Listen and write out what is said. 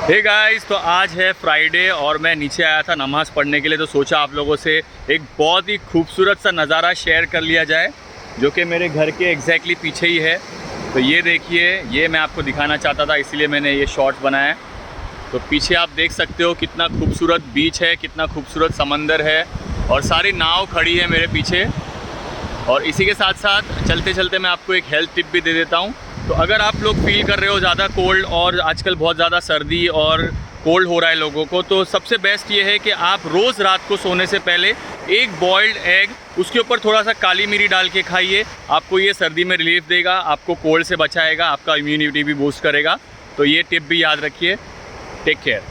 Hey guys, तो आज है फ्राइडे और मैं नीचे आया था नमाज़ पढ़ने के लिए। तो सोचा आप लोगों से एक बहुत ही खूबसूरत सा नज़ारा शेयर कर लिया जाए, जो कि मेरे घर के एग्जैक्टली पीछे ही है। तो ये देखिए, ये मैं आपको दिखाना चाहता था, इसीलिए मैंने ये शॉट बनाया। तो पीछे आप देख सकते हो कितना खूबसूरत बीच है, कितना खूबसूरत समंदर है और सारी नाव खड़ी है मेरे पीछे। और इसी के साथ साथ चलते चलते मैं आपको एक हेल्थ टिप भी दे देता हूँ। तो अगर आप लोग फील कर रहे हो ज़्यादा कोल्ड और आजकल बहुत ज़्यादा सर्दी और कोल्ड हो रहा है लोगों को, तो सबसे बेस्ट ये है कि आप रोज़ रात को सोने से पहले एक बॉइल्ड एग, उसके ऊपर थोड़ा सा काली मिरी डाल के खाइए। आपको ये सर्दी में रिलीफ देगा, आपको कोल्ड से बचाएगा, आपका इम्यूनिटी भी बूस्ट करेगा। तो ये टिप भी याद रखिए। Take care.